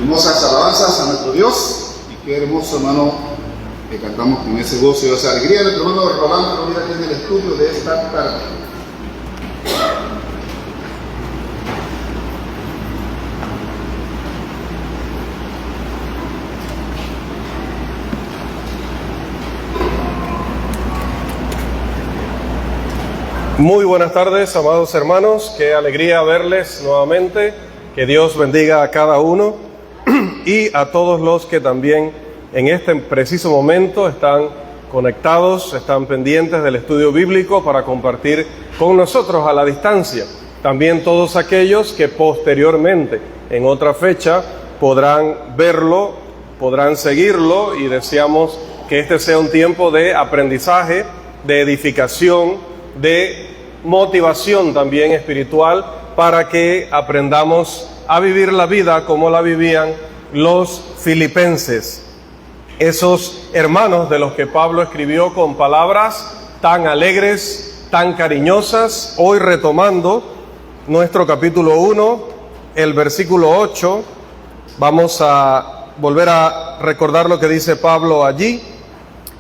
Hermosas alabanzas a nuestro Dios, y qué hermoso, hermano, que cantamos con ese gozo y esa alegría. Nuestro hermano Rolando Rovira aquí en el estudio de esta tarde. Muy buenas tardes, amados hermanos, qué alegría verles nuevamente, que Dios bendiga a cada uno y a todos los que también en este preciso momento están conectados, están pendientes del estudio bíblico para compartir con nosotros a la distancia. También todos aquellos que posteriormente, en otra fecha, podrán verlo, podrán seguirlo, y deseamos que este sea un tiempo de aprendizaje, de edificación, de motivación también espiritual, para que aprendamos a vivir la vida como la vivían los filipenses, esos hermanos de los que Pablo escribió con palabras tan alegres, tan cariñosas. Hoy retomando nuestro capítulo 1, el versículo 8, vamos a volver a recordar lo que dice Pablo allí.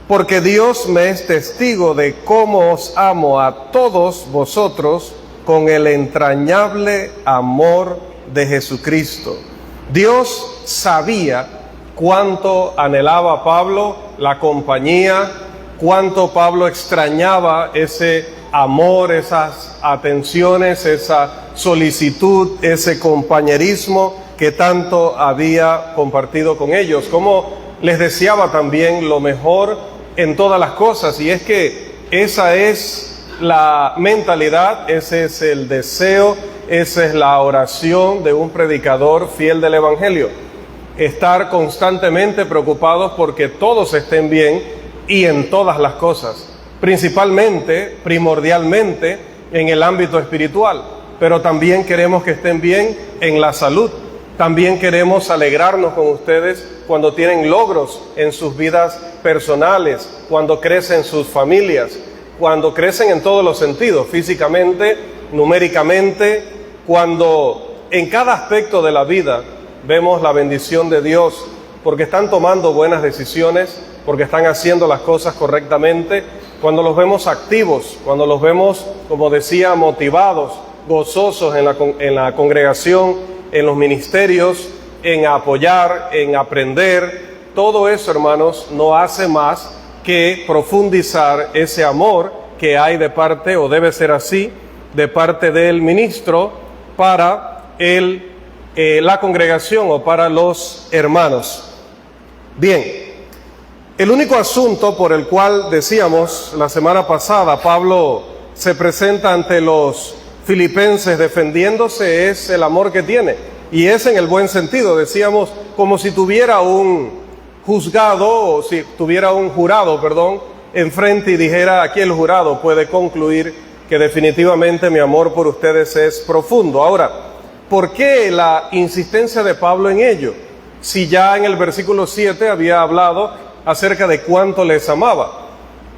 Porque Dios me es testigo de cómo os amo a todos vosotros con el entrañable amor de Jesucristo. Dios sabía cuánto anhelaba Pablo la compañía, cuánto Pablo extrañaba ese amor, esas atenciones, esa solicitud, ese compañerismo que tanto había compartido con ellos, como les deseaba también lo mejor en todas las cosas. Y es que esa es la mentalidad, ese es el deseo, esa es la oración de un predicador fiel del Evangelio. Estar constantemente preocupados porque todos estén bien y en todas las cosas, principalmente, primordialmente en el ámbito espiritual, pero también queremos que estén bien en la salud. También queremos alegrarnos con ustedes cuando tienen logros en sus vidas personales, cuando crecen sus familias, cuando crecen en todos los sentidos, físicamente, numéricamente, cuando en cada aspecto de la vida vemos la bendición de Dios, porque están tomando buenas decisiones, porque están haciendo las cosas correctamente, cuando los vemos activos, cuando los vemos, como decía, motivados, gozosos en la congregación, en los ministerios, en apoyar, en aprender. Todo eso, hermanos, no hace más que profundizar ese amor que hay de parte, o debe ser así, de parte del ministro para la congregación o para los hermanos. Bien, el único asunto por el cual decíamos la semana pasada Pablo se presenta ante los filipenses defendiéndose es el amor que tiene, y es en el buen sentido. Decíamos como si tuviera un juzgado, o si tuviera un jurado, enfrente, y dijera: aquí el jurado puede concluir que definitivamente mi amor por ustedes es profundo. Ahora, ¿por qué la insistencia de Pablo en ello? Si ya en el versículo 7 había hablado acerca de cuánto les amaba.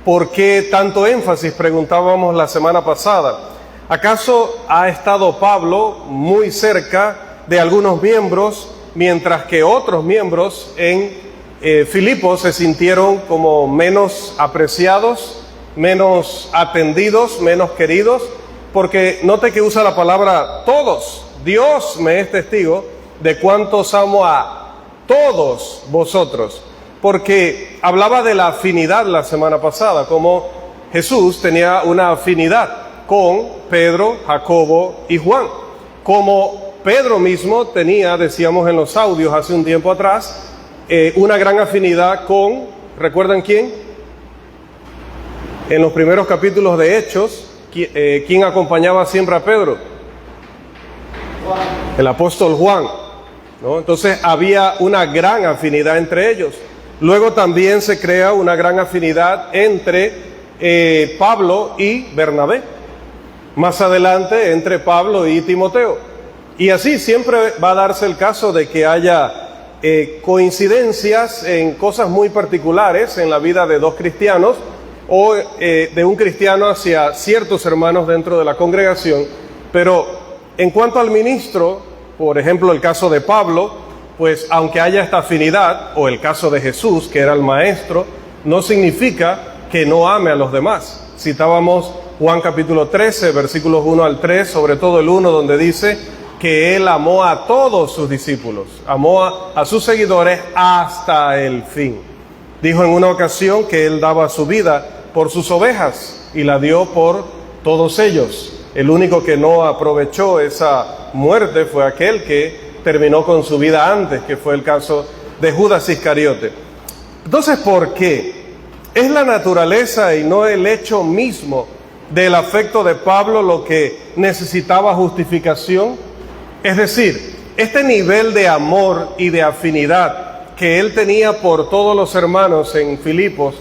¿Por qué tanto énfasis?, preguntábamos la semana pasada. ¿Acaso ha estado Pablo muy cerca de algunos miembros, mientras que otros miembros en Filipos se sintieron como menos apreciados, menos atendidos, menos queridos? Porque note que usa la palabra todos. Dios me es testigo de cuánto os amo a todos vosotros. Porque hablaba de la afinidad la semana pasada, como Jesús tenía una afinidad con Pedro, Jacobo y Juan, como Pedro mismo tenía, decíamos en los audios hace un tiempo atrás, una gran afinidad con, ¿recuerdan quién? En los primeros capítulos de Hechos, ¿quién acompañaba siempre a Pedro? Juan. El apóstol Juan, ¿no? Entonces había una gran afinidad entre ellos. Luego también se crea una gran afinidad entre Pablo y Bernabé. Más adelante entre Pablo y Timoteo. Y así siempre va a darse el caso de que haya coincidencias en cosas muy particulares en la vida de dos cristianos, o de un cristiano hacia ciertos hermanos dentro de la congregación. Pero en cuanto al ministro, por ejemplo el caso de Pablo, pues aunque haya esta afinidad, o el caso de Jesús, que era el maestro, no significa que no ame a los demás. Citábamos Juan capítulo 13, versículos 1 al 3, sobre todo el 1, donde dice que Él amó a todos sus discípulos, amó a sus seguidores hasta el fin. Dijo en una ocasión que Él daba su vida por sus ovejas y la dio por todos ellos. El único que no aprovechó esa muerte fue aquel que terminó con su vida antes, que fue el caso de Judas Iscariote. Entonces, ¿por qué? ¿Es la naturaleza y no el hecho mismo del afecto de Pablo lo que necesitaba justificación? Es decir, este nivel de amor y de afinidad que él tenía por todos los hermanos en Filipos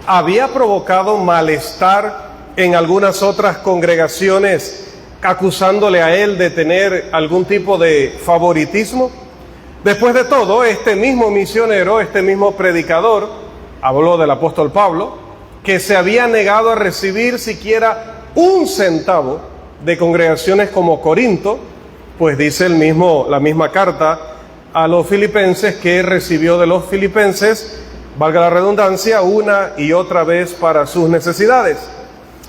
había provocado malestar en algunas otras congregaciones, acusándole a él de tener algún tipo de favoritismo. Después de todo, este mismo misionero, este mismo predicador, habló del apóstol Pablo, que se había negado a recibir siquiera un centavo de congregaciones como Corinto, pues dice la misma carta a los filipenses que recibió de los filipenses, valga la redundancia, una y otra vez para sus necesidades.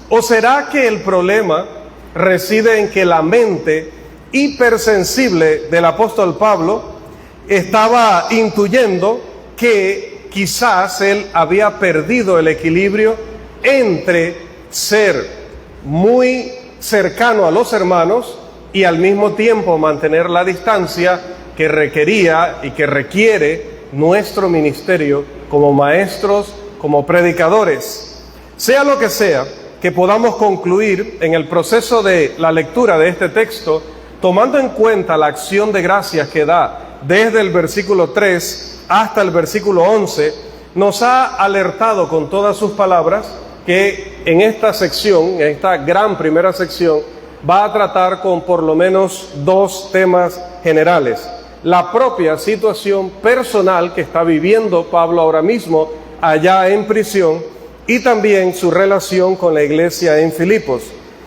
¿O será que el problema reside en que la mente hipersensible del apóstol Pablo estaba intuyendo que quizás él había perdido el equilibrio entre ser muy cercano a los hermanos y al mismo tiempo mantener la distancia que requería y que requiere nuestro ministerio como maestros, como predicadores? Sea lo que sea, que podamos concluir en el proceso de la lectura de este texto, tomando en cuenta la acción de gracias que da desde el versículo 3 hasta el versículo 11, nos ha alertado con todas sus palabras que en esta sección, en esta gran primera sección, va a tratar con por lo menos dos temas generales. La propia situación personal que está viviendo Pablo ahora mismo allá en prisión, y también su relación con la iglesia en Filipos.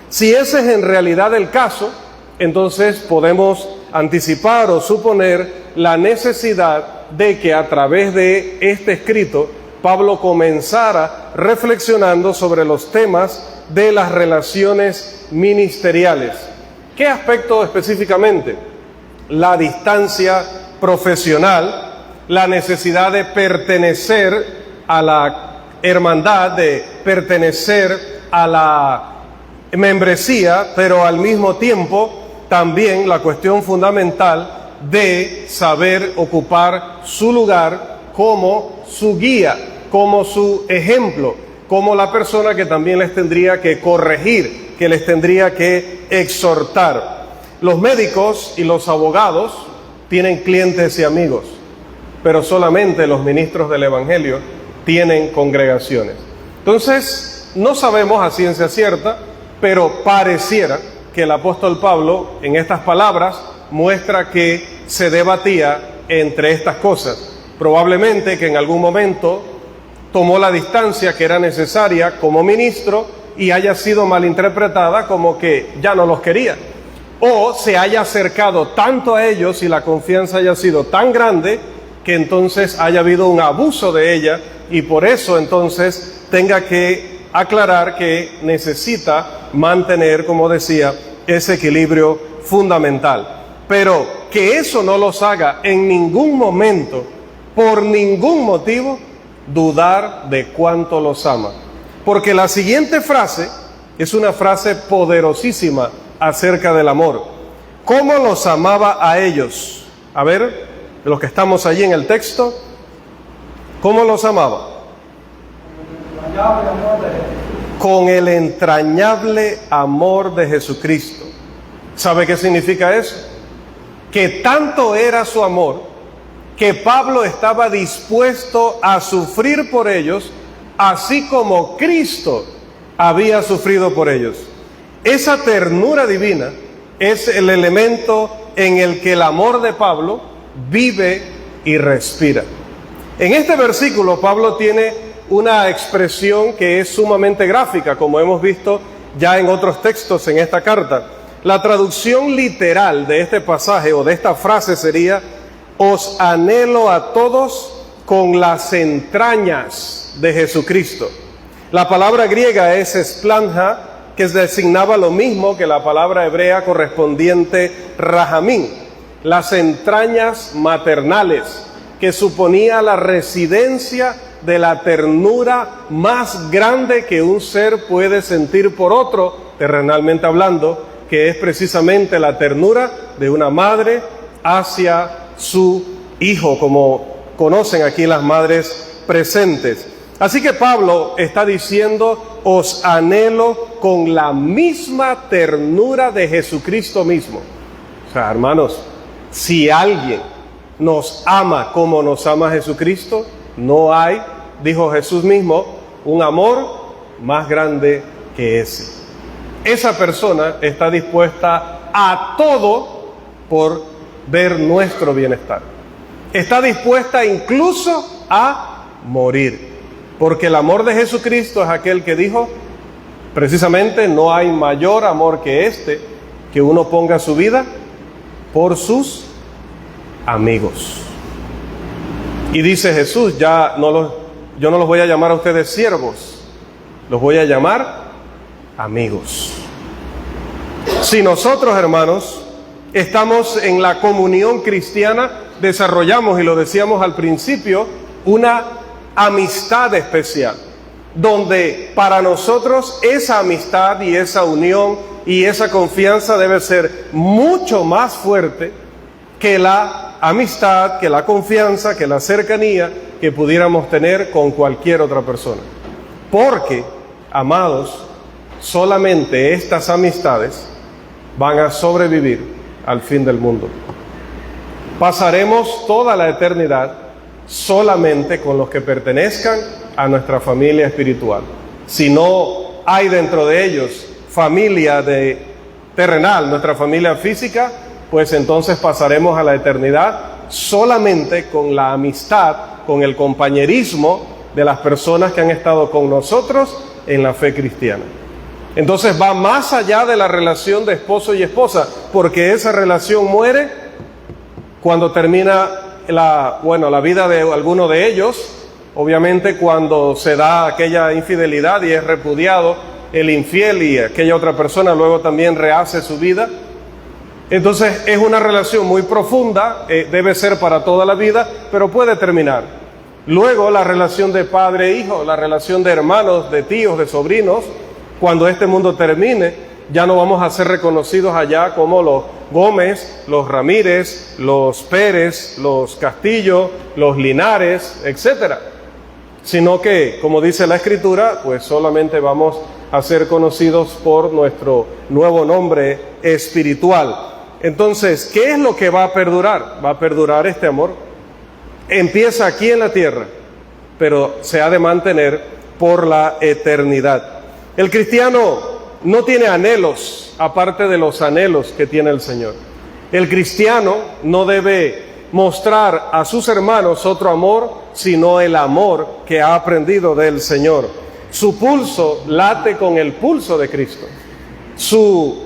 Si ese es en realidad el caso, entonces podemos anticipar o suponer la necesidad de que a través de este escrito Pablo comenzara reflexionando sobre los temas de las relaciones ministeriales. ¿Qué aspecto específicamente? La distancia profesional, la necesidad de pertenecer a la hermandad, de pertenecer a la membresía, pero al mismo tiempo también la cuestión fundamental de saber ocupar su lugar como su guía, como su ejemplo, como la persona que también les tendría que corregir, que les tendría que exhortar. Los médicos y los abogados tienen clientes y amigos, pero solamente los ministros del Evangelio tienen congregaciones. Entonces, no sabemos a ciencia cierta, pero pareciera que el apóstol Pablo en estas palabras muestra que se debatía entre estas cosas. Probablemente que en algún momento tomó la distancia que era necesaria como ministro y haya sido malinterpretada como que ya no los quería. O se haya acercado tanto a ellos y la confianza haya sido tan grande que entonces haya habido un abuso de ella y por eso entonces tenga que aclarar que necesita mantener, como decía, ese equilibrio fundamental. Pero que eso no los haga en ningún momento, por ningún motivo, dudar de cuánto los ama. Porque la siguiente frase es una frase poderosísima acerca del amor. ¿Cómo los amaba a ellos? A ver, los que estamos allí en el texto, ¿cómo los amaba? Con el entrañable amor de Jesucristo. ¿Sabe qué significa eso? Que tanto era su amor que Pablo estaba dispuesto a sufrir por ellos, así como Cristo había sufrido por ellos. Esa ternura divina es el elemento en el que el amor de Pablo vive y respira. En este versículo Pablo tiene una expresión que es sumamente gráfica, como hemos visto ya en otros textos en esta carta. La traducción literal de este pasaje o de esta frase sería: os anhelo a todos con las entrañas de Jesucristo. La palabra griega es esplanja, que designaba lo mismo que la palabra hebrea correspondiente rahamín, las entrañas maternales, que suponía la residencia de la ternura más grande que un ser puede sentir por otro, terrenalmente hablando, que es precisamente la ternura de una madre hacia su hijo, como conocen aquí las madres presentes. Así que Pablo está diciendo, os anhelo con la misma ternura de Jesucristo mismo. O sea, hermanos, si alguien nos ama como nos ama Jesucristo, no hay, dijo Jesús mismo, un amor más grande que ese. Esa persona está dispuesta a todo por ver nuestro bienestar. Está dispuesta incluso a morir. Porque el amor de Jesucristo es aquel que dijo, precisamente, no hay mayor amor que este, que uno ponga su vida por sus amigos. Y dice Jesús, yo no los voy a llamar a ustedes siervos, los voy a llamar amigos. Si nosotros, hermanos, estamos en la comunión cristiana, desarrollamos, y lo decíamos al principio, una amistad especial, donde para nosotros esa amistad y esa unión y esa confianza debe ser mucho más fuerte que la amistad, que la confianza, que la cercanía que pudiéramos tener con cualquier otra persona. Porque, amados, solamente estas amistades van a sobrevivir al fin del mundo. Pasaremos toda la eternidad solamente con los que pertenezcan a nuestra familia espiritual. Si no hay dentro de ellos familia terrenal, nuestra familia física, pues entonces pasaremos a la eternidad solamente con la amistad, con el compañerismo de las personas que han estado con nosotros en la fe cristiana. Entonces va más allá de la relación de esposo y esposa, porque esa relación muere cuando termina la vida de alguno de ellos. Obviamente cuando se da aquella infidelidad y es repudiado el infiel y aquella otra persona luego también rehace su vida. Entonces es una relación muy profunda, debe ser para toda la vida, pero puede terminar. Luego la relación de padre e hijo, la relación de hermanos, de tíos, de sobrinos, cuando este mundo termine, ya no vamos a ser reconocidos allá como los Gómez, los Ramírez, los Pérez, los Castillo, los Linares, etcétera, sino que, como dice la Escritura, pues solamente vamos a ser conocidos por nuestro nuevo nombre espiritual. Entonces, ¿qué es lo que va a perdurar? Va a perdurar este amor. Empieza aquí en la tierra, pero se ha de mantener por la eternidad. El cristiano no tiene anhelos aparte de los anhelos que tiene el Señor. El cristiano no debe mostrar a sus hermanos otro amor, sino el amor que ha aprendido del Señor. Su pulso late con el pulso de Cristo. Su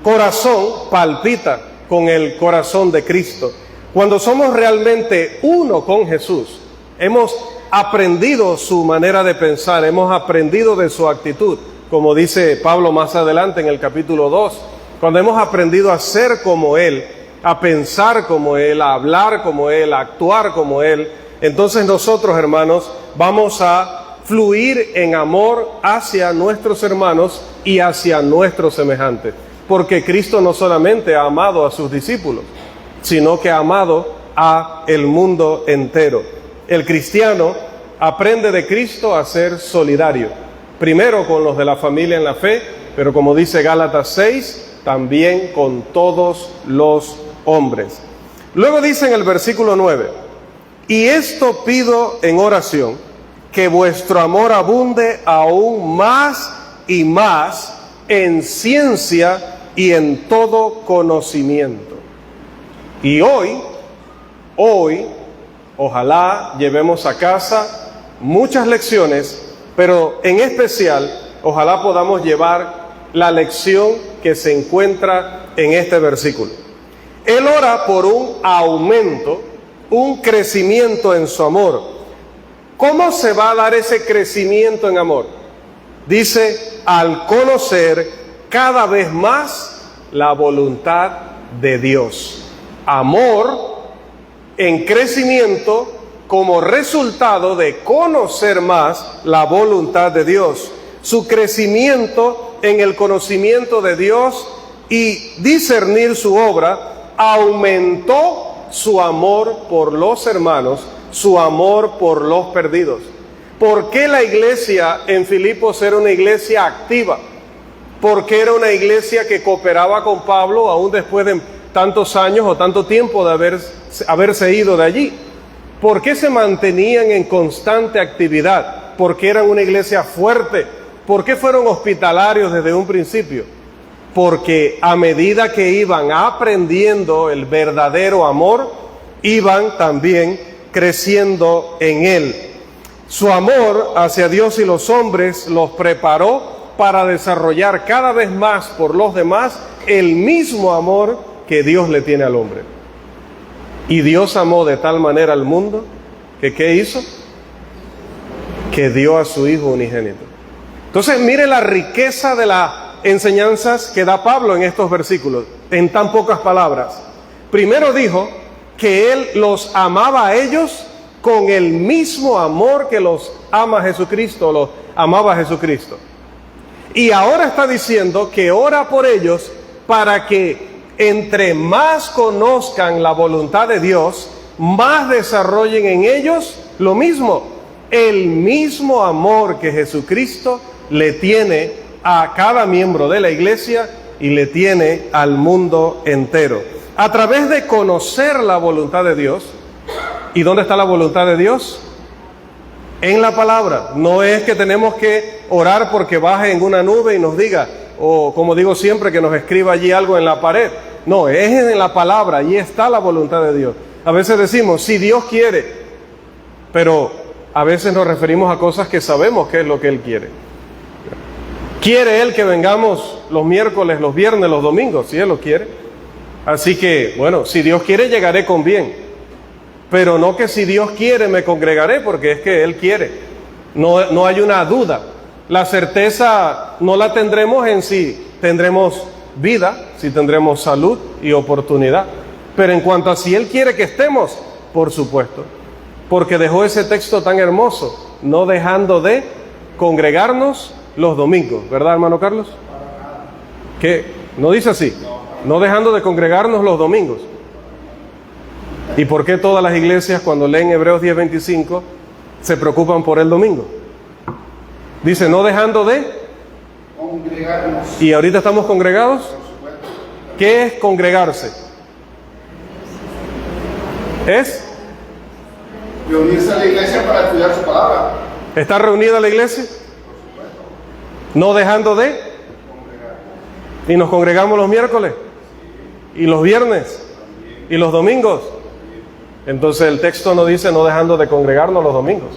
corazón palpita con el corazón de Cristo. Cuando somos realmente uno con Jesús, hemos aprendido su manera de pensar, hemos aprendido de su actitud, como dice Pablo más adelante en el capítulo 2, cuando hemos aprendido a ser como Él, a pensar como Él, a hablar como Él, a actuar como Él, entonces nosotros, hermanos, vamos a fluir en amor hacia nuestros hermanos y hacia nuestros semejantes, porque Cristo no solamente ha amado a sus discípulos, sino que ha amado a el mundo entero. El cristiano aprende de Cristo a ser solidario, primero con los de la familia en la fe, pero como dice Gálatas 6, también con todos los hombres. Luego dice en el versículo 9, y esto pido en oración, que vuestro amor abunde aún más y más en ciencia y en todo conocimiento. Y hoy, ojalá llevemos a casa muchas lecciones, pero en especial, ojalá podamos llevar la lección que se encuentra en este versículo. Él ora por un aumento, un crecimiento en su amor. ¿Cómo se va a dar ese crecimiento en amor? Dice, al conocer cada vez más la voluntad de Dios. Amor en crecimiento como resultado de conocer más la voluntad de Dios. Su crecimiento en el conocimiento de Dios y discernir su obra aumentó su amor por los hermanos, su amor por los perdidos. ¿Por qué la iglesia en Filipos era una iglesia activa? Porque era una iglesia que cooperaba con Pablo aún después de tantos años o tanto tiempo de haberse ido de allí. ¿Por qué se mantenían en constante actividad? Porque eran una iglesia fuerte. ¿Por qué fueron hospitalarios desde un principio? Porque a medida que iban aprendiendo el verdadero amor, iban también creciendo en él. Su amor hacia Dios y los hombres los preparó para desarrollar cada vez más por los demás el mismo amor que Dios le tiene al hombre. Y Dios amó de tal manera al mundo que ¿qué hizo? Que dio a su Hijo unigénito. Entonces mire la riqueza de las enseñanzas que da Pablo en estos versículos, en tan pocas palabras. Primero dijo que Él los amaba a ellos con el mismo amor que los ama Jesucristo, los amaba Jesucristo. Y ahora está diciendo que ora por ellos para que entre más conozcan la voluntad de Dios, más desarrollen en ellos lo mismo, el mismo amor que Jesucristo le tiene a cada miembro de la iglesia y le tiene al mundo entero. A través de conocer la voluntad de Dios. ¿Y dónde está la voluntad de Dios? En la palabra. No es que tenemos que orar porque baje en una nube y nos diga, o como digo siempre, que nos escriba allí algo en la pared. No, es en la palabra, allí está la voluntad de Dios. A veces decimos, si Dios quiere, pero a veces nos referimos a cosas que sabemos que es lo que Él quiere. ¿Quiere Él que vengamos los miércoles, los viernes, los domingos? Si Él lo quiere. Así que, bueno, si Dios quiere, llegaré con bien. Pero no que si Dios quiere, me congregaré, porque es que Él quiere. No hay una duda. La certeza no la tendremos en si tendremos vida, si tendremos salud y oportunidad. Pero en cuanto a si Él quiere que estemos, por supuesto. Porque dejó ese texto tan hermoso, no dejando de congregarnos los domingos, ¿verdad, hermano Carlos? ¿Qué? ¿No dice así? No dejando de congregarnos los domingos. ¿Y por qué todas las iglesias cuando leen Hebreos 10:25 se preocupan por el domingo? Dice, no dejando de congregarnos. ¿Y ahorita estamos congregados? ¿Qué es congregarse? Es reunirse a la iglesia para estudiar su palabra. ¿Está reunida la iglesia? No dejando de. Y nos congregamos los miércoles y los viernes y los domingos. Entonces el texto no dice no dejando de congregarnos los domingos.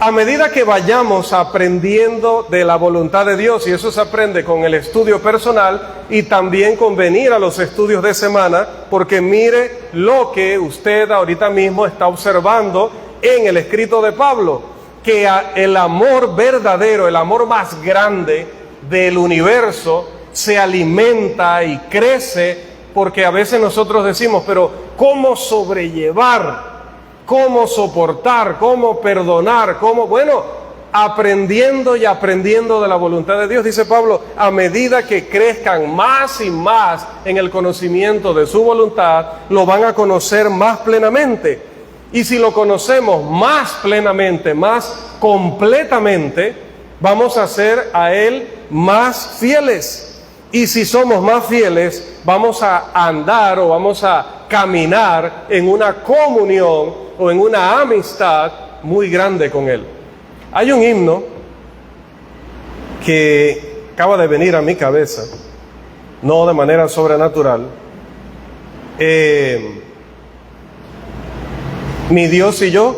A medida que vayamos aprendiendo de la voluntad de Dios, y eso se aprende con el estudio personal y también con venir a los estudios de semana, porque mire lo que usted ahorita mismo está observando en el escrito de Pablo, que el amor verdadero, el amor más grande del universo se alimenta y crece, porque a veces nosotros decimos, pero ¿cómo sobrellevar? ¿Cómo soportar? ¿Cómo perdonar? ¿Cómo? Bueno, aprendiendo y aprendiendo de la voluntad de Dios, dice Pablo, a medida que crezcan más y más en el conocimiento de su voluntad, lo van a conocer más plenamente. Y si lo conocemos más plenamente, más completamente, vamos a ser a Él más fieles. Y si somos más fieles, vamos a andar o vamos a caminar en una comunión o en una amistad muy grande con Él. Hay un himno que acaba de venir a mi cabeza, no de manera sobrenatural. Mi Dios y yo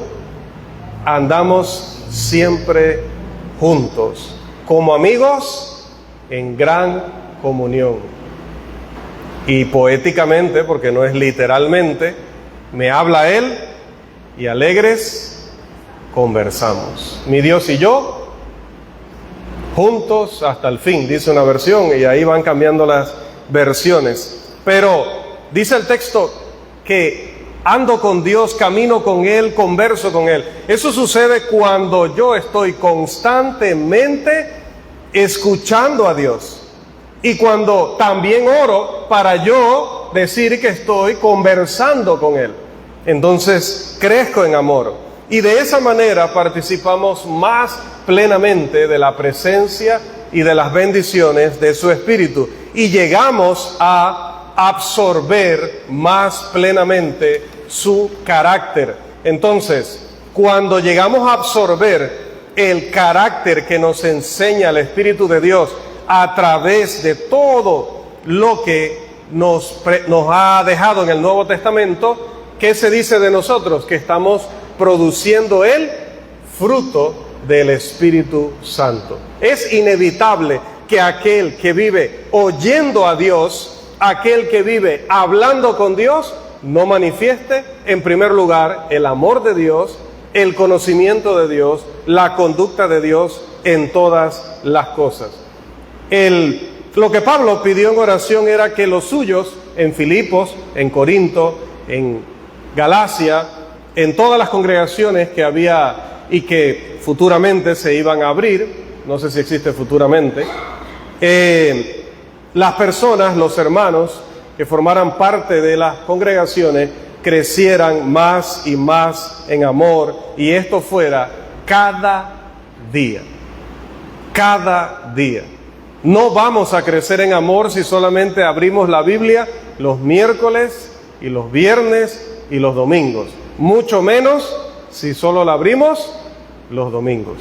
andamos siempre juntos, como amigos en gran comunión. y poéticamente, porque no es literalmente, me habla Él y alegres conversamos. Mi Dios y yo, juntos hasta el fin, dice una versión, y ahí van cambiando las versiones. Pero dice el texto que ando con Dios, camino con Él, converso con Él. Eso sucede cuando yo estoy constantemente escuchando a Dios. Y cuando también oro para yo decir que estoy conversando con Él. Entonces crezco en amor. Y de esa manera participamos más plenamente de la presencia y de las bendiciones de su Espíritu. Y llegamos a absorber más plenamente su carácter. Entonces, cuando llegamos a absorber el carácter que nos enseña el Espíritu de Dios a través de todo lo que nos ha dejado en el Nuevo Testamento, ¿qué se dice de nosotros? Que estamos produciendo el fruto del Espíritu Santo. Es inevitable que aquel que vive oyendo a Dios, aquel que vive hablando con Dios, no manifieste en primer lugar el amor de Dios, el conocimiento de Dios, la conducta de Dios en todas las cosas. Lo que Pablo pidió en oración era que los suyos en Filipos, en Corinto, en Galacia, en todas las congregaciones que había y que futuramente se iban a abrir, no sé si existe futuramente, las personas, los hermanos que formaran parte de las congregaciones, crecieran más y más en amor, y esto fuera cada día. Cada día. No vamos a crecer en amor si solamente abrimos la Biblia los miércoles y los viernes y los domingos. Mucho menos si solo la abrimos los domingos.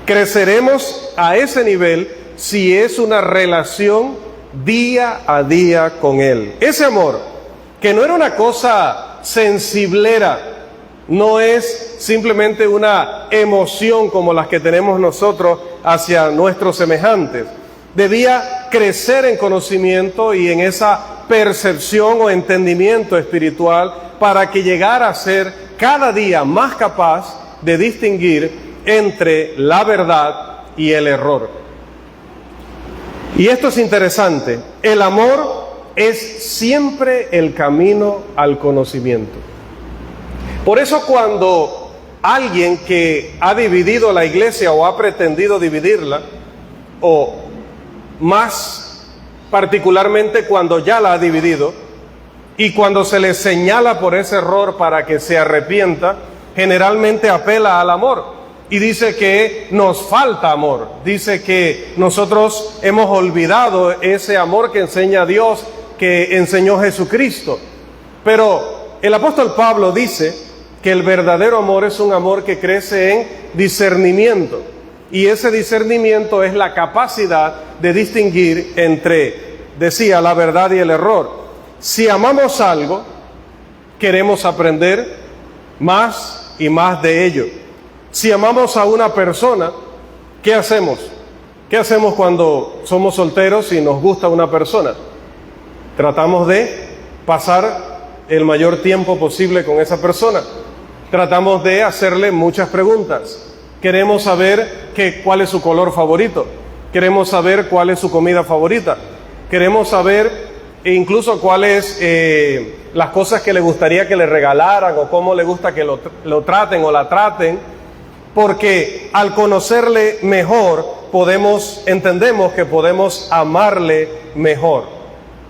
Creceremos a ese nivel si es una relación día a día con Él. Ese amor, que no era una cosa sensiblera, no es simplemente una emoción como las que tenemos nosotros hacia nuestros semejantes. Debía crecer en conocimiento y en esa percepción o entendimiento espiritual para que llegara a ser cada día más capaz de distinguir entre la verdad y el error. Y esto es interesante. El amor es siempre el camino al conocimiento. Por eso cuando alguien que ha dividido la iglesia o ha pretendido dividirla, o más particularmente cuando ya la ha dividido, y cuando se le señala por ese error para que se arrepienta, generalmente apela al amor y dice que nos falta amor, dice que nosotros hemos olvidado ese amor que enseña Dios, que enseñó Jesucristo. Pero el apóstol Pablo dice que el verdadero amor es un amor que crece en discernimiento, y ese discernimiento es la capacidad de distinguir entre, decía, la verdad y el error. Si amamos algo, queremos aprender más y más de ello. Si amamos a una persona, ¿qué hacemos? ¿Qué hacemos cuando somos solteros y nos gusta una persona? Tratamos de pasar el mayor tiempo posible con esa persona. Tratamos de hacerle muchas preguntas. Queremos saber cuál es su color favorito. Queremos saber cuál es su comida favorita. Queremos saber incluso cuáles las cosas que le gustaría que le regalaran, o cómo le gusta que lo traten o la traten, porque al conocerle mejor entendemos que podemos amarle mejor.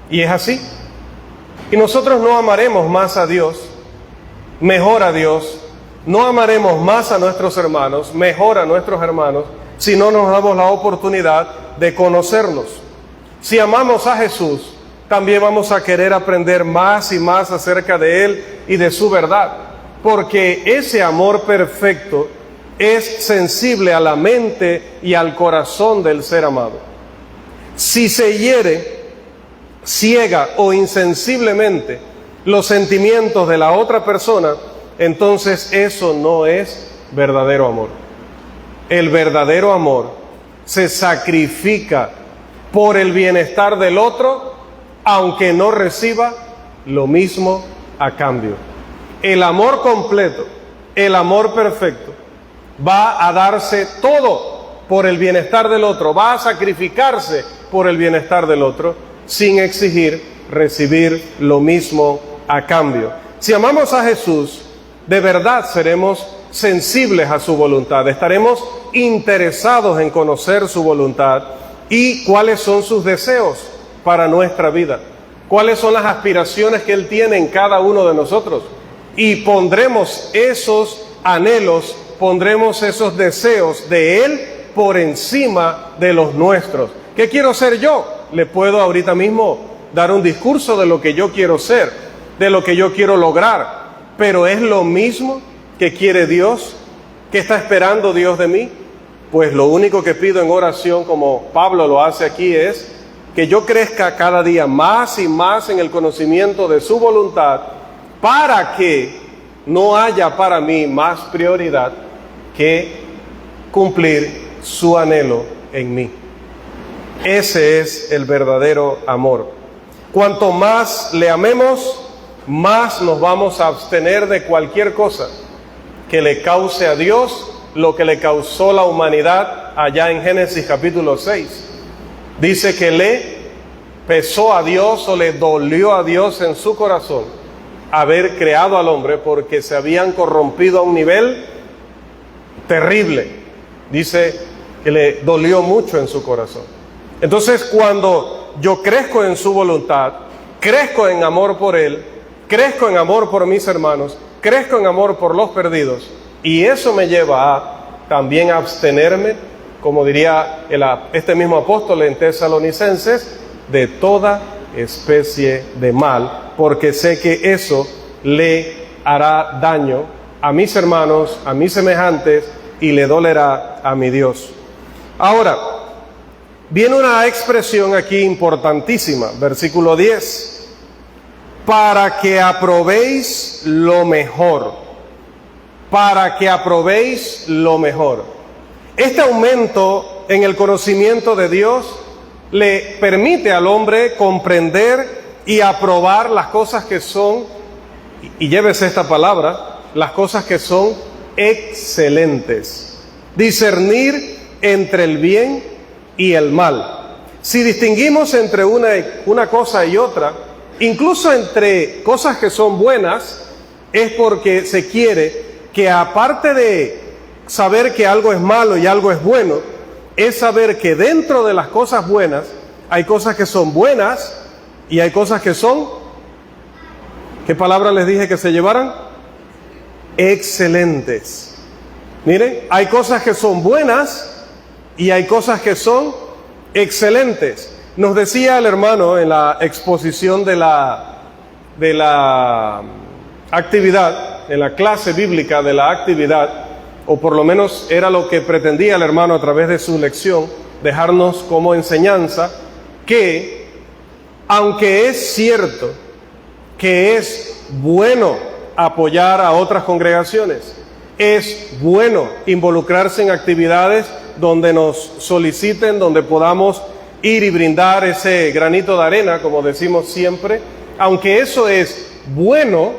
Y es así. Y nosotros no amaremos más a Dios, mejor a Dios, no amaremos más a nuestros hermanos, mejor a nuestros hermanos, si no nos damos la oportunidad de conocerlos. Si amamos a Jesús, también vamos a querer aprender más y más acerca de Él y de su verdad, porque ese amor perfecto es sensible a la mente y al corazón del ser amado. Si se hiere, ciega o insensiblemente los sentimientos de la otra persona, entonces eso no es verdadero amor. El verdadero amor se sacrifica por el bienestar del otro aunque no reciba lo mismo a cambio. El amor completo, el amor perfecto, va a darse todo por el bienestar del otro, va a sacrificarse por el bienestar del otro, sin exigir recibir lo mismo a cambio. Si amamos a Jesús, de verdad seremos sensibles a su voluntad, estaremos interesados en conocer su voluntad y cuáles son sus deseos para nuestra vida, cuáles son las aspiraciones que Él tiene en cada uno de nosotros, y pondremos esos anhelos, pondremos esos deseos de Él por encima de los nuestros. ¿Qué quiero ser yo? Le puedo ahorita mismo dar un discurso de lo que yo quiero ser, de lo que yo quiero lograr, pero ¿es lo mismo que quiere Dios? ¿Qué está esperando Dios de mí? Pues lo único que pido en oración, como Pablo lo hace aquí, es que yo crezca cada día más y más en el conocimiento de su voluntad, para que no haya para mí más prioridad que cumplir su anhelo en mí. Ese es el verdadero amor. Cuanto más le amemos, más nos vamos a abstener de cualquier cosa que le cause a Dios lo que le causó la humanidad allá en Génesis capítulo 6. Dice que le pesó a Dios o le dolió a Dios en su corazón haber creado al hombre, porque se habían corrompido a un nivel terrible. Dice que le dolió mucho en su corazón. Entonces, cuando yo crezco en su voluntad, crezco en amor por Él, crezco en amor por mis hermanos, crezco en amor por los perdidos, y eso me lleva a también abstenerme, como diría este mismo apóstol en Tesalonicenses, de toda especie de mal, porque sé que eso le hará daño a mis hermanos, a mis semejantes, y le dolerá a mi Dios. Ahora, viene una expresión aquí importantísima, versículo 10, para que aprobéis lo mejor, para que aprobéis lo mejor. Este aumento en el conocimiento de Dios le permite al hombre comprender y aprobar las cosas que son, y llévese esta palabra, las cosas que son excelentes. Discernir entre el bien y el mal. Si distinguimos entre una cosa y otra, incluso entre cosas que son buenas, es porque se quiere que, aparte de saber que algo es malo y algo es bueno, es saber que dentro de las cosas buenas hay cosas que son buenas y hay cosas que son, ¿qué palabra les dije que se llevaran? Excelentes. Miren, hay cosas que son buenas y hay cosas que son excelentes. Nos decía el hermano en la exposición de la actividad, en la clase bíblica de la actividad, o por lo menos era lo que pretendía el hermano a través de su lección, dejarnos como enseñanza, que aunque es cierto que es bueno apoyar a otras congregaciones, es bueno involucrarse en actividades donde nos soliciten, donde podamos ir y brindar ese granito de arena, como decimos siempre, aunque eso es bueno,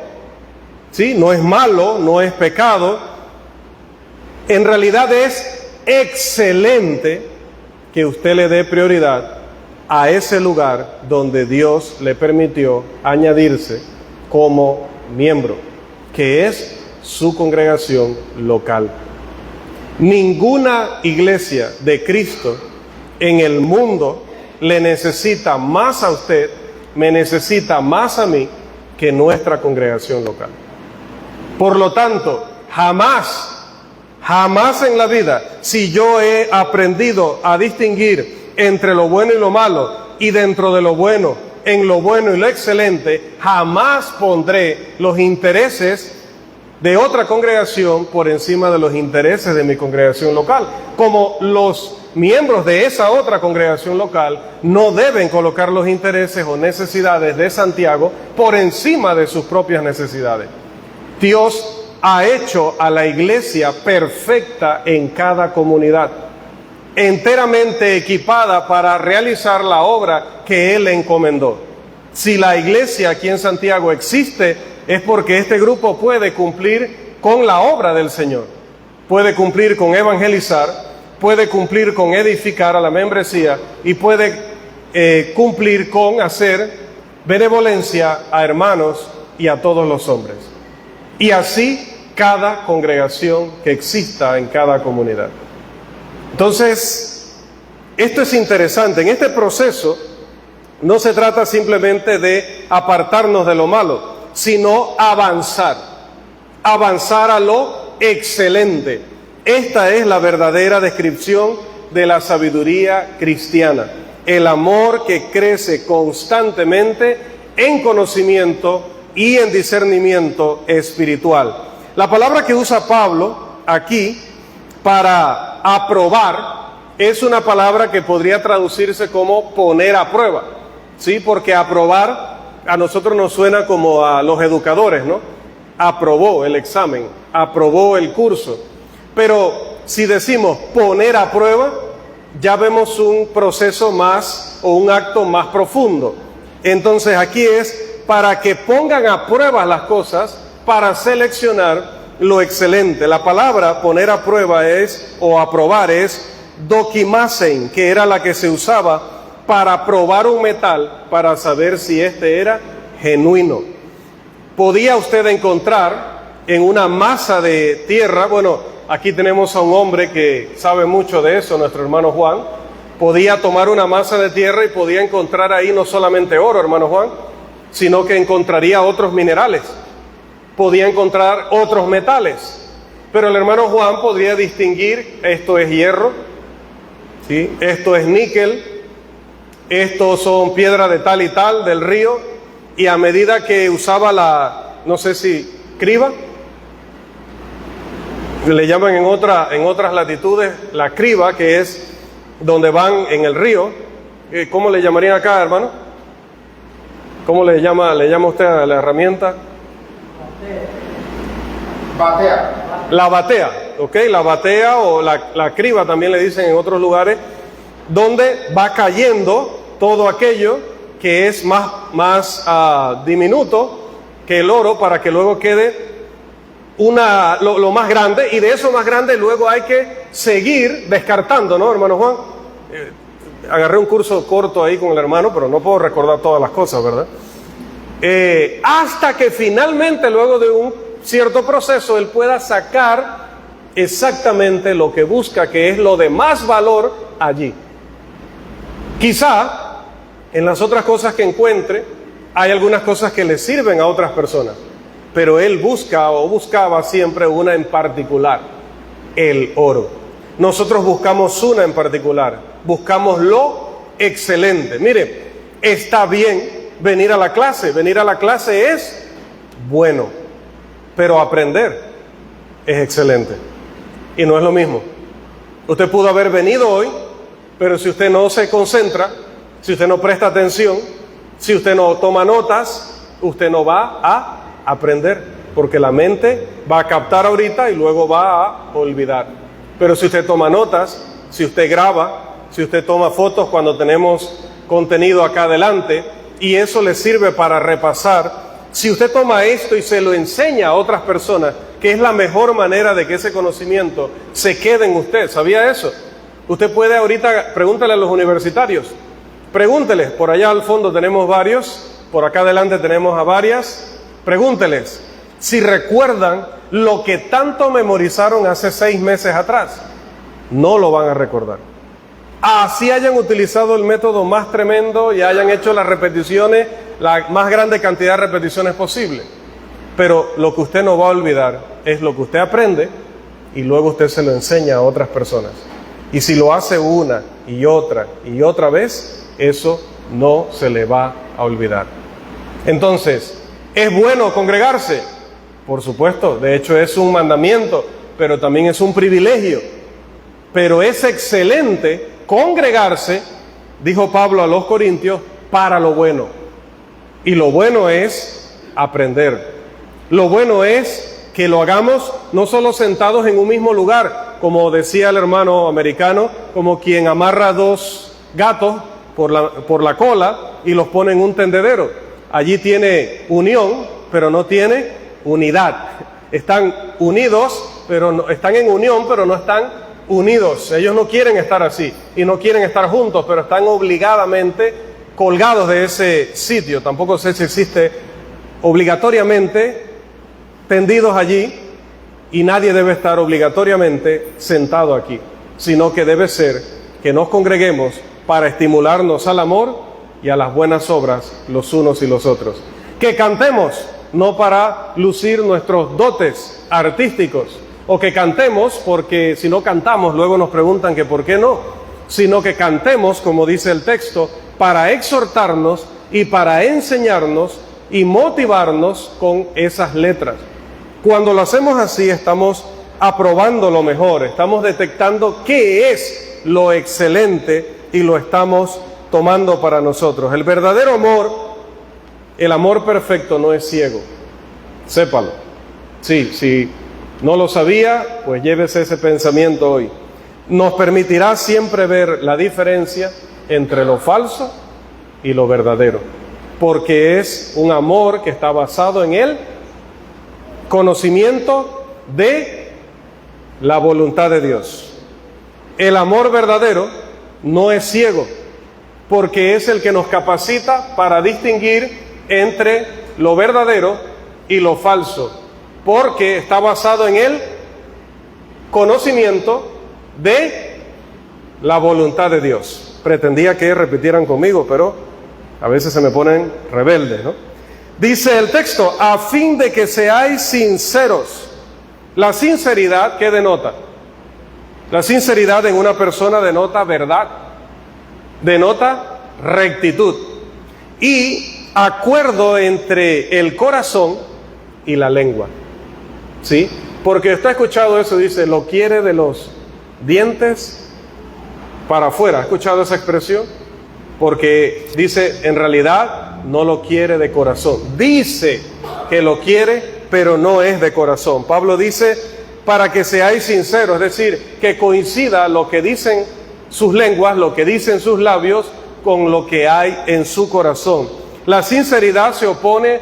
¿sí? No es malo, no es pecado, en realidad es excelente que usted le dé prioridad a ese lugar donde Dios le permitió añadirse como miembro, que es su congregación local. Ninguna iglesia de Cristo en el mundo le necesita más a usted, me necesita más a mí que nuestra congregación local. Por lo tanto, jamás en la vida, si yo he aprendido a distinguir entre lo bueno y lo malo, y dentro de lo bueno, en lo bueno y lo excelente, jamás pondré los intereses de otra congregación por encima de los intereses de mi congregación local. Como los miembros de esa otra congregación local no deben colocar los intereses o necesidades de Santiago por encima de sus propias necesidades. Dios ha hecho a la iglesia perfecta en cada comunidad, enteramente equipada para realizar la obra que Él le encomendó. Si la iglesia aquí en Santiago existe, es porque este grupo puede cumplir con la obra del Señor. Puede cumplir con evangelizar, puede cumplir con edificar a la membresía y puede cumplir con hacer benevolencia a hermanos y a todos los hombres. Y así cada congregación que exista en cada comunidad. Entonces, esto es interesante. En este proceso no se trata simplemente de apartarnos de lo malo, sino avanzar a lo excelente. Esta es la verdadera descripción de la sabiduría cristiana. El amor que crece constantemente en conocimiento y en discernimiento espiritual. La palabra que usa Pablo aquí para aprobar es una palabra que podría traducirse como poner a prueba, ¿sí? Porque aprobar a nosotros nos suena como a los educadores, ¿no? Aprobó el examen, aprobó el curso. Pero si decimos poner a prueba, ya vemos un proceso más o un acto más profundo. Entonces aquí es para que pongan a prueba las cosas, para seleccionar lo excelente. La palabra poner a prueba es, o aprobar es, dokimasen, que era la que se usaba para probar un metal, para saber si este era genuino. Podía usted encontrar en una masa de tierra, bueno, aquí tenemos a un hombre que sabe mucho de eso, nuestro hermano Juan, podía tomar una masa de tierra y podía encontrar ahí no solamente oro, hermano Juan, sino que encontraría otros minerales, podía encontrar otros metales, pero el hermano Juan podría distinguir, esto es hierro, ¿sí? Esto es níquel, estos son piedras de tal y tal del río, y a medida que usaba no sé si criba, le llaman en otras latitudes la criba, que es donde van en el río. ¿Cómo le llamarían acá, hermano? ¿Cómo le llama usted a la herramienta? Batea. La batea, ¿ok? La batea o la criba también le dicen en otros lugares, donde va cayendo todo aquello que es más diminuto que el oro, para que luego quede lo más grande, y de eso más grande luego hay que seguir descartando, ¿no, hermano Juan? Agarré un curso corto ahí con el hermano, pero no puedo recordar todas las cosas, ¿verdad? Hasta que finalmente, luego de un cierto proceso, él pueda sacar exactamente lo que busca, que es lo de más valor allí. Quizá en las otras cosas que encuentre hay algunas cosas que le sirven a otras personas, pero él busca o buscaba siempre una en particular, el oro. Nosotros buscamos una en particular, buscamos lo excelente. Mire, está bien venir a la clase es bueno, pero aprender es excelente. Y no es lo mismo. Usted pudo haber venido hoy, pero si usted no se concentra, si usted no presta atención, si usted no toma notas, usted no va a aprender, porque la mente va a captar ahorita y luego va a olvidar. Pero si usted toma notas, si usted graba, si usted toma fotos cuando tenemos contenido acá adelante, y eso le sirve para repasar, si usted toma esto y se lo enseña a otras personas, que es la mejor manera de que ese conocimiento se quede en usted. ¿Sabía eso? Usted puede ahorita, pregúntale a los universitarios, pregúnteles, por allá al fondo tenemos varios, por acá adelante tenemos a varias. Pregúnteles si recuerdan lo que tanto memorizaron hace 6 meses atrás. No lo van a recordar. Así hayan utilizado el método más tremendo y hayan hecho las repeticiones, la más grande cantidad de repeticiones posible. Pero lo que usted no va a olvidar es lo que usted aprende y luego usted se lo enseña a otras personas. Y si lo hace una y otra vez, eso no se le va a olvidar. Entonces, ¿es bueno congregarse? Por supuesto, de hecho es un mandamiento, pero también es un privilegio. Pero es excelente congregarse, dijo Pablo a los Corintios, para lo bueno. Y lo bueno es aprender. Lo bueno es que lo hagamos no solo sentados en un mismo lugar, como decía el hermano americano, como quien amarra 2 gatos por la cola, y los pone en un tendedero. Allí tiene unión, pero no tiene unidad. Están unidos, pero no, están en unión, pero no están unidos. Ellos no quieren estar así y no quieren estar juntos, pero están obligadamente colgados de ese sitio. Tampoco sé si existe obligatoriamente tendidos allí, y nadie debe estar obligatoriamente sentado aquí, sino que debe ser que nos congreguemos para estimularnos al amor y a las buenas obras los unos y los otros. Que cantemos, no para lucir nuestros dotes artísticos, o que cantemos porque si no cantamos luego nos preguntan que por qué no, sino que cantemos, como dice el texto, para exhortarnos y para enseñarnos y motivarnos con esas letras. Cuando lo hacemos así, estamos aprobando lo mejor, estamos detectando qué es lo excelente y lo estamos tomando para nosotros. El verdadero amor, el amor perfecto, no es ciego. Sépalo. Sí, si no lo sabía, pues llévese ese pensamiento hoy. Nos permitirá siempre ver la diferencia entre lo falso y lo verdadero, porque es un amor que está basado en el conocimiento de la voluntad de Dios. El amor verdadero no es ciego, porque es el que nos capacita para distinguir entre lo verdadero y lo falso, porque está basado en el conocimiento de la voluntad de Dios. Pretendía que repitieran conmigo, pero a veces se me ponen rebeldes, ¿no? Dice el texto, a fin de que seáis sinceros. La sinceridad, ¿qué denota? La sinceridad en una persona denota verdad, denota rectitud y acuerdo entre el corazón y la lengua. ¿Sí? Porque está escuchado eso, dice, lo quiere de los dientes para afuera. ¿Ha escuchado esa expresión? Porque dice, en realidad no lo quiere de corazón. Dice que lo quiere, pero no es de corazón. Pablo dice, para que seáis sinceros, es decir, que coincida lo que dicen sus lenguas, lo que dicen sus labios, con lo que hay en su corazón. La sinceridad se opone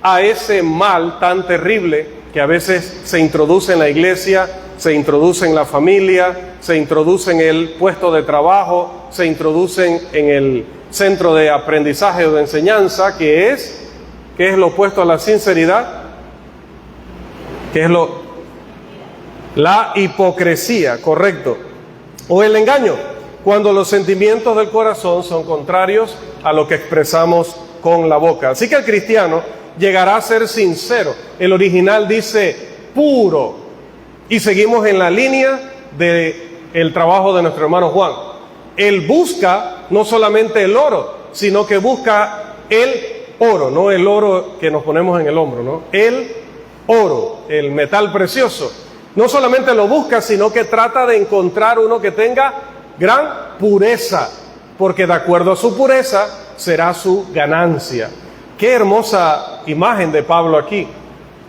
a ese mal tan terrible que a veces se introduce en la iglesia, se introduce en la familia, se introduce en el puesto de trabajo, se introducen en el centro de aprendizaje o de enseñanza, que es lo opuesto a la sinceridad, que es la hipocresía, correcto, o el engaño, cuando los sentimientos del corazón son contrarios a lo que expresamos con la boca. Así que el cristiano llegará a ser sincero. El original dice puro, y seguimos en la línea del trabajo de nuestro hermano Juan. Él busca no solamente el oro, sino que busca el oro, no el oro que nos ponemos en el hombro, ¿no? El oro, el metal precioso. No solamente lo busca, sino que trata de encontrar uno que tenga gran pureza, porque de acuerdo a su pureza será su ganancia. Qué hermosa imagen de Pablo aquí.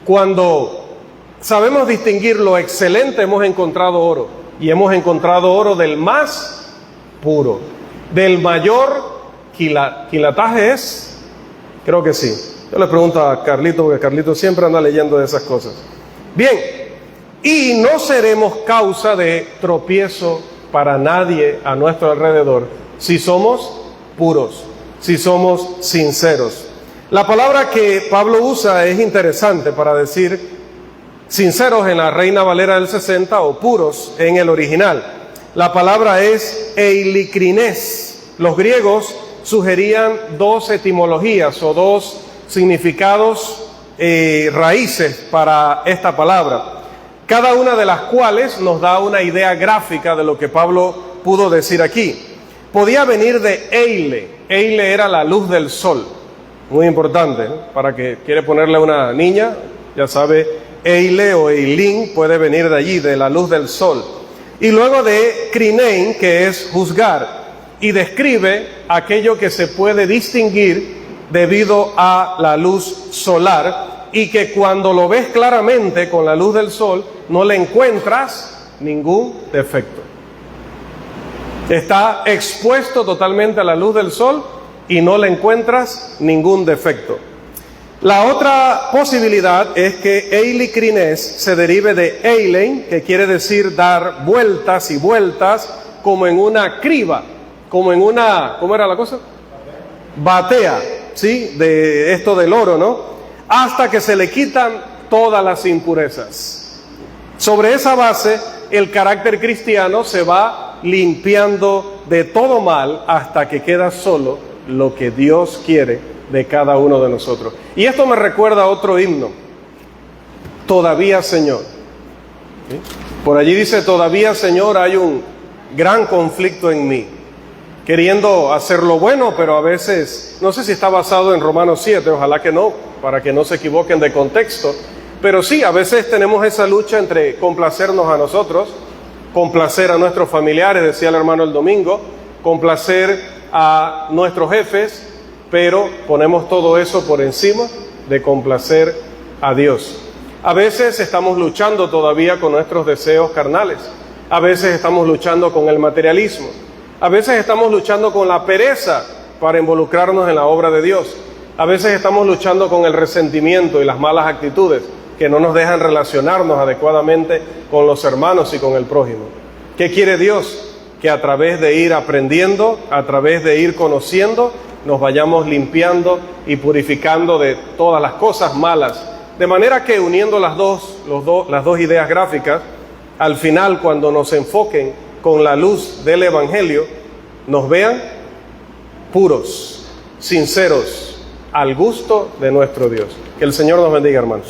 Cuando sabemos distinguir lo excelente, hemos encontrado oro, y hemos encontrado oro del más puro, del mayor quilataje es, creo que sí. Yo le pregunto a Carlito, porque Carlito siempre anda leyendo de esas cosas. Bien, y no seremos causa de tropiezo para nadie a nuestro alrededor si somos puros, si somos sinceros. La palabra que Pablo usa es interesante para decir sinceros en la Reina Valera del 60 o puros en el original. La palabra es eilikrines. Los griegos sugerían dos etimologías o dos significados raíces para esta palabra, cada una de las cuales nos da una idea gráfica de lo que Pablo pudo decir aquí. Podía venir de eile. Eile era la luz del sol. Muy importante, ¿no? Para que quiere ponerle a una niña, ya sabe, eile o eilín puede venir de allí, de la luz del sol. Y luego de krinein, que es juzgar, y describe aquello que se puede distinguir debido a la luz solar, y que cuando lo ves claramente con la luz del sol, no le encuentras ningún defecto. Está expuesto totalmente a la luz del sol y no le encuentras ningún defecto. La otra posibilidad es que eilikrinés se derive de eilein, que quiere decir dar vueltas y vueltas, como en una criba, como en una, ¿cómo era la cosa? Batea, ¿sí? De esto del oro, ¿no? Hasta que se le quitan todas las impurezas. Sobre esa base, el carácter cristiano se va limpiando de todo mal hasta que queda solo lo que Dios quiere de cada uno de nosotros. Y esto me recuerda a otro himno, Todavía Señor. ¿Sí? Por allí dice, todavía Señor hay un gran conflicto en mí, queriendo hacer lo bueno, pero a veces, no sé si está basado en Romanos 7, ojalá que no, para que no se equivoquen de contexto, pero sí, a veces tenemos esa lucha entre complacernos a nosotros, complacer a nuestros familiares, decía el hermano el domingo, complacer a nuestros jefes, pero ponemos todo eso por encima de complacer a Dios. A veces estamos luchando todavía con nuestros deseos carnales, a veces estamos luchando con el materialismo, a veces estamos luchando con la pereza para involucrarnos en la obra de Dios, a veces estamos luchando con el resentimiento y las malas actitudes que no nos dejan relacionarnos adecuadamente con los hermanos y con el prójimo. ¿Qué quiere Dios? Que a través de ir aprendiendo, a través de ir conociendo, nos vayamos limpiando y purificando de todas las cosas malas. De manera que uniendo las dos ideas gráficas, al final cuando nos enfoquen con la luz del Evangelio, nos vean puros, sinceros, al gusto de nuestro Dios. Que el Señor nos bendiga, hermanos.